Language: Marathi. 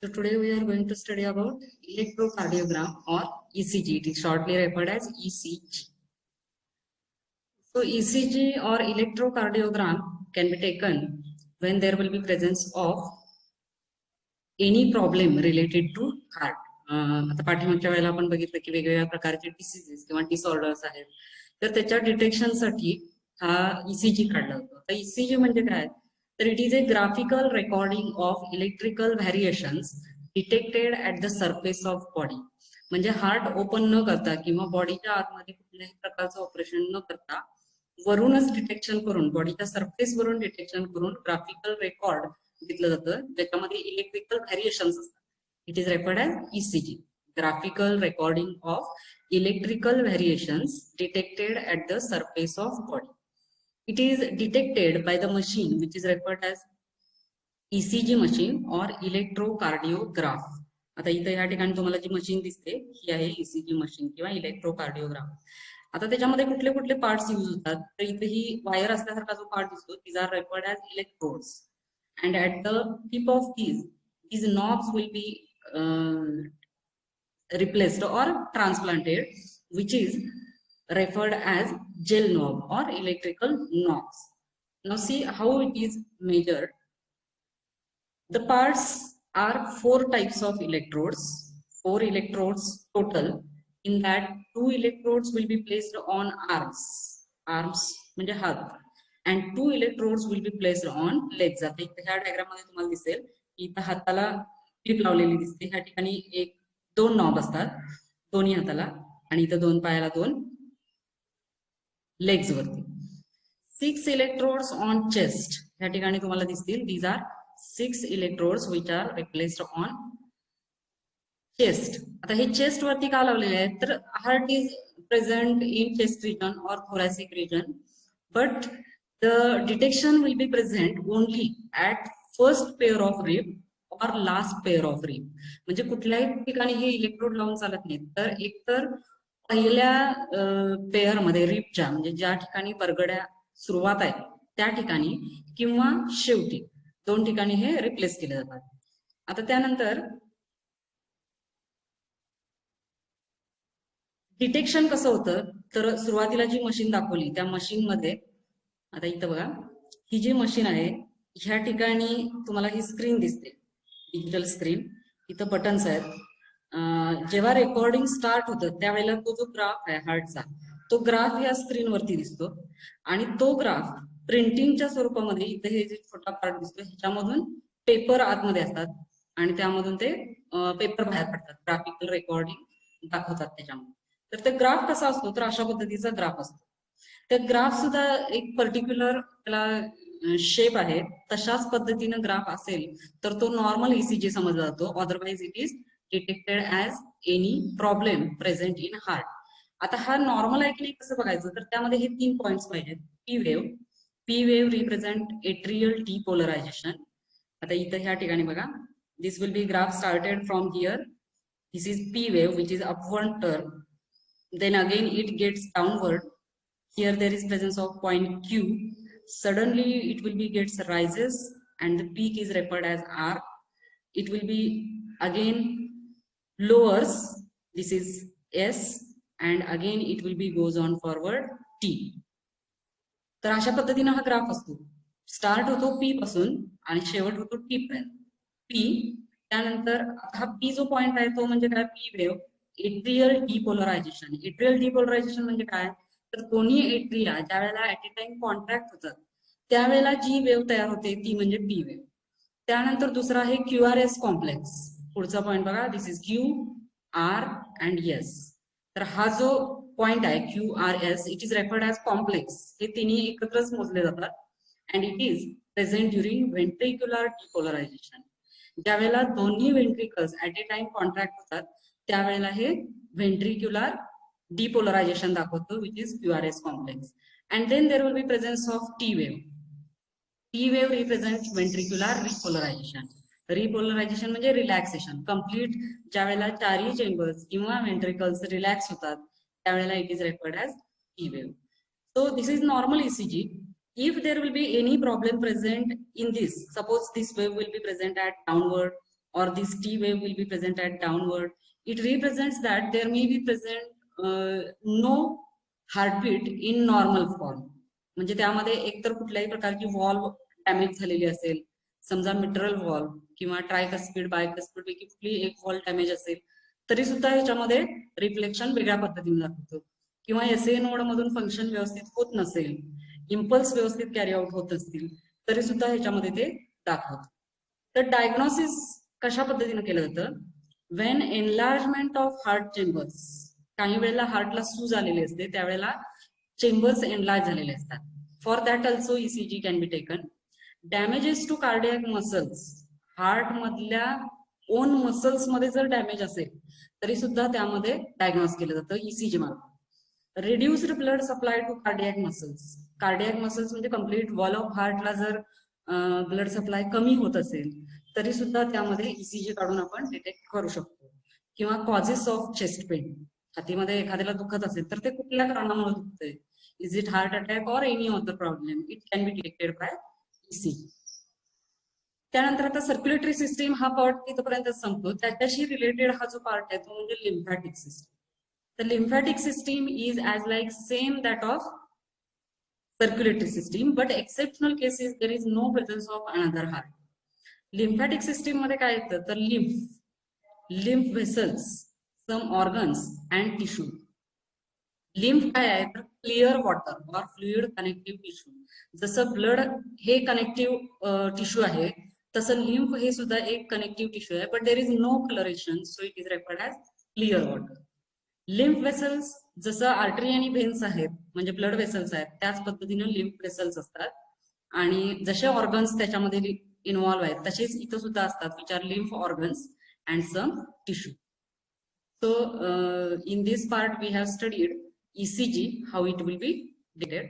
So today we are going to study about electrocardiogram or ECG. It is shortly referred as ECG. So ECG or electrocardiogram can be taken when there will be presence of any problem related to heart. आता पाठीमागच्या वेळेला आपण बघितलं की वेगवेगळ्या प्रकारचे डिसीजेस किंवा डिसऑर्डर्स आहेत, तर त्याच्या डिटेक्शनसाठी हा ECG काढला होता. तर ECG म्हणजे काय, तर it is a graphical recording of electrical variations detected at the surface of body. म्हणजे हार्ट ओपन न करता किंवा बॉडीच्या आतमध्ये कुठल्याही प्रकारचं ऑपरेशन न करता वरूनच डिटेक्शन करून, बॉडीच्या सरफेस वरून डिटेक्शन करून ग्राफिकल रेकॉर्ड घेतलं जातं, ज्याच्यामध्ये इलेक्ट्रिकल व्हॅरिएशन्स असतात. It is referred as ECG, graphical recording of electrical variations detected at the surface of body. It is detected by the machine which is referred as ECG machine or electrocardiograph. आता इथे या ठिकाणी तुम्हाला जी मशीन दिसते ही आहे ECG मशीन किंवा इलेक्ट्रोकार्डिओग्राफ. आता त्याच्यामध्ये कुठले कुठले पार्ट्स यूज होतात, तर इथे ही वायर असल्यासारखा जो पार्ट दिसतो, these are referred as electrodes, and at the tip of these knobs will be replaced or transplanted, which is referred as gel knob or electrical knobs. Now see how it is measured. The parts are 4 types of electrodes, 4 electrodes total. In that 2 electrodes will be placed on arms म्हणजे हात, and 2 electrodes will be placed on legs. आता इथे ह्या डायग्राम मध्ये तुम्हाला दिसेल की इथे हाताला टिप लावलेली दिसते. ह्या ठिकाणी 2 नॉब असतात दोन्ही हाताला, आणि इथे 2 पायाला 2 लेग्स वरती. 6 electrodes on chest. ह्या ठिकाणी तुम्हाला दिसतील, these are 6 electrodes which are replaced on chest. आता हे चेस्ट वरती का लावलेले आहेत, तर heart is present in chest region और thoracic region, but the detection will be present only at first pair of rib or last pair of rib. म्हणजे कुठल्याही ठिकाणी हे इलेक्ट्रोड लावून चालत नाहीत, तर एकतर पहिल्या पेअर मध्ये रिबच्या, म्हणजे ज्या ठिकाणी बरगड्या सुरुवात आहे त्या ठिकाणी, किंवा शेवटी 2 ठिकाणी हे रिप्लेस केले जातात. आता त्यानंतर डिटेक्शन कसं होतं, तर सुरुवातीला जी मशीन दाखवली त्या मशीन मध्ये, आता इथं बघा ही जी मशीन आहे ह्या ठिकाणी तुम्हाला ही स्क्रीन दिसते, डिजिटल स्क्रीन. इथं बटन्स आहेत. जेव्हा रेकॉर्डिंग स्टार्ट होतं त्यावेळेला तो जो ग्राफ आहे हार्टचा, तो ग्राफ या स्क्रीनवरती दिसतो, आणि तो ग्राफ प्रिंटिंगच्या स्वरूपामध्ये इथे हे जे छोटा पार्ट दिसतो ह्याच्यामधून पेपर आतमध्ये असतात, आणि त्यामधून ते पेपर बाहेर पडतात, ग्राफिकल रेकॉर्डिंग दाखवतात त्याच्यामध्ये. तर ते ग्राफ कसा असतो, तर अशा पद्धतीचा ग्राफ असतो. त्या ग्राफ सुद्धा एक पर्टिक्युलर त्याला शेप आहे, तशाच पद्धतीनं ग्राफ असेल तर तो नॉर्मल ECG समजला जातो. Otherwise it is detected as any problem present in heart. आता हा नॉर्मल आहे की नाही कसं बघायचं, तर त्यामध्ये हे 3 पॉइंट्स पाहिजेत. P wave represent atrial depolarisation. आता इथं ह्या ठिकाणी बघा, this will be graph started from here. This is P wave which is upward turn, then again it gets downward. Here there is presence of point Q. Suddenly it will be gets rises and the peak is referred as R. It will be again lowers, this is S, and again it will be goes on forward T. तर अशा पद्धतीने हा ग्राफ असतो. स्टार्ट होतो P पासून आणि शेवट होतो T पर्यंत. P त्यानंतर हा P जो पॉइंट आहे तो म्हणजे काय, P वेव्ह एट्रियल डिपोलरायझेशन. एट्रियल डिपोलरायझेशन म्हणजे काय, तर दोन्ही एट्रिया ज्या वेळेला ऍट ए टाइम कॉन्ट्रॅक्ट होतात त्यावेळेला जी वेव्ह तयार होते ती म्हणजे P वेव्ह. त्यानंतर दुसरा आहे QRS कॉम्प्लेक्स. पुढचा पॉइंट बघा, this is Q, R and S. तर हा जो पॉइंट आहे QRS, it is referred as complex. हे तिन्ही एकत्रच मोजले जातात, and it is present during ventricular depolarisation. ज्यावेळेला दोन्ही ventricles at a time contract होतात त्यावेळेला हे व्हेंट्रिक्युलर डिपोलरायझेशन दाखवतो, which is QRS complex. And then there will be presence of T wave. T wave represent ventricular repolarisation. Repolarisation म्हणजे रिलॅक्सेशन कम्प्लीट. ज्या वेळेला चारही चेंबर्स किंवा व्हेंट्रिकल्स रिलॅक्स होतात त्यावेळेला it is referred as T wave. So this is normal ECG. If there will be any problem present in this, suppose this wave will be present at downward or this T wave will be present at downward. It represents that there may be present no heartbeat in normal form. म्हणजे त्यामध्ये एकतर कुठल्याही प्रकारची व्हॉल्व डॅमेज झालेली असेल, समजा मिट्रल व्हॉल्व किंवा ट्रायकस्पिड बायकस्पिड पैकी कुठली एक व्हॉल्व डॅमेज असेल तरी सुद्धा ह्याच्यामध्ये रिफ्लेक्शन वेगळ्या पद्धतीने दाखवतो. किंवा एसए नोड मधून फंक्शन व्यवस्थित होत नसेल, इम्पल्स व्यवस्थित कॅरी आउट होत असतील तरी सुद्धा ह्याच्यामध्ये ते दाखवतं. तर डायग्नोसिस कशा पद्धतीने केलं जातं? Wien enlargement of heart chambers, काही वेळेला हार्टला सूज आलेली असते त्यावेळेला चेंबर्स एनलार्ज झालेले असतात. For that also ECG can be taken. Damages to cardiac muscles, heart मधल्या ओन मसल्स मध्ये जर डॅमेज असेल तरी सुद्धा त्यामध्ये डायग्नोस केलं जातं ईसीजी मार्फत. Reduced blood supply to cardiac muscles, cardiac muscles म्हणजे कम्प्लीट वॉल ऑफ हार्टला जर ब्लड सप्लाय कमी होत असेल तरी सुद्धा त्यामध्ये ईसीजी काढून आपण डिटेक्ट करू शकतो. किंवा कॉजेस ऑफ चेस्ट पेन, छातीमध्ये एखाद्याला दुखत असेल तर ते कुठल्या कारणामुळे दुखतंय, is it heart attack or any other problem, it can be detected by ECG. त्यानंतर आता सर्क्युलेटरी सिस्टीम हा पार्ट तिथपर्यंत संपतो. त्याच्याशी रिलेटेड हा जो पार्ट आहे तो म्हणजे lymphatic system. The lymphatic system is as like same that of circulatory system, but exceptional cases there is no presence of another heart. Lymphatic system मध्ये काय येतं तर lymph vessels, some organs and tissue. lymph काय आहे तर क्लिअर वॉटर और फ्लुइड कनेक्टिव्ह टिश्यू. जसं ब्लड हे कनेक्टिव्ह टिश्यू आहे तसं lymph हे सुद्धा एक कनेक्टिव्ह टिश्यू आहे, but there is no coloration, so it is referred as clear water. Lymph vessels जसं आर्टरी आणि व्हेन्स आहेत म्हणजे ब्लड वेसल्स आहेत त्याच पद्धतीने लिम्फ वेसल्स असतात. आणि जसे ऑर्गन्स त्याच्यामध्ये इन्व्हॉल्व्ह आहेत तसेच इथं सुद्धा असतात, which are lymph organs and some tissue. So in this part we have studied ECG, how it will be detected.